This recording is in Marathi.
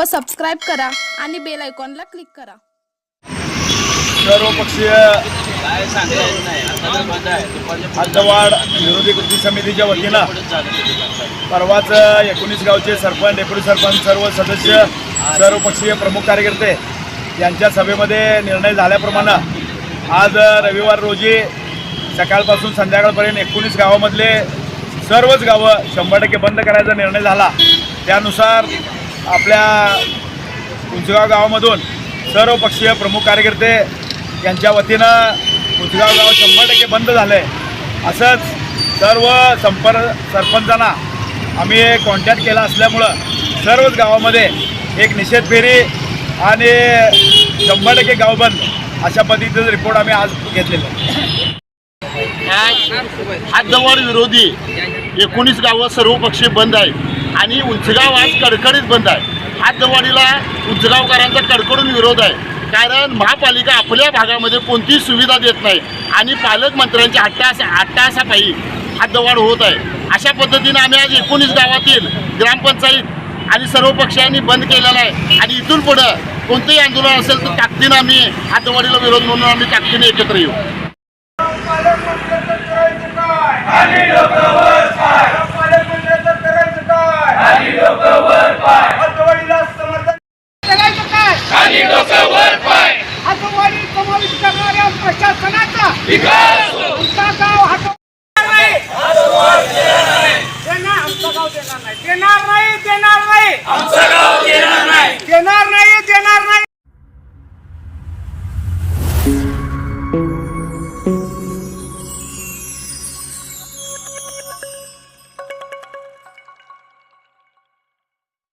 व सबस्क्राईब करा आणि बेल आयकॉनला क्लिक करा। सर्वपक्षीय हद्दवाढ विरोधी कृती समितीच्या वतीनं परवाच 19 गावचे सरपंच, डेप्युटी सरपंच, सर्व सदस्य, सर्वपक्षीय प्रमुख कार्यकर्ते यांच्या सभेमध्ये निर्णय झाल्याप्रमाणे आज रविवार रोजी सकाळपासून संध्याकाळपर्यंत 19 गावामधले सर्वच गावं 100% बंद करायचा निर्णय झाला। त्यानुसार आपल्या उंचगाव गावामधून सर्वपक्षीय प्रमुख कार्यकर्ते यांच्या वतीनं उंचगाव गाव 100% बंद झालं आहे। असंच सर्व सरपंचांना आम्ही कॉन्टॅक्ट केला असल्यामुळं सर्वच गावामध्ये एक निषेध फेरी आणि 100% गाव बंद अशा पद्धतीचा रिपोर्ट आम्ही आज घेतलेला आहे। हद्दवाढ विरोधी 19 गावं सर्वपक्षीय बंद आहे आणि उंचगाव आज कडकडीत बंद आहे। हद्दवाढीला उंचगावकरांचा कडकडून विरोध आहे, कारण महापालिका आपल्या भागामध्ये कोणतीही सुविधा देत नाही आणि पालकमंत्र्यांच्या हट्टासापायी हद्दवाढ होत आहे। अशा पद्धतीने आम्ही आज 19 गावातील ग्रामपंचायत आणि सर्व पक्षांनी बंद केलेला आहे आणि इथून पुढं कोणतेही आंदोलन असेल तर ताकदीनं आम्ही हद्दवाढीला विरोध म्हणून आम्ही ताकदीने एकत्र येऊ। देणार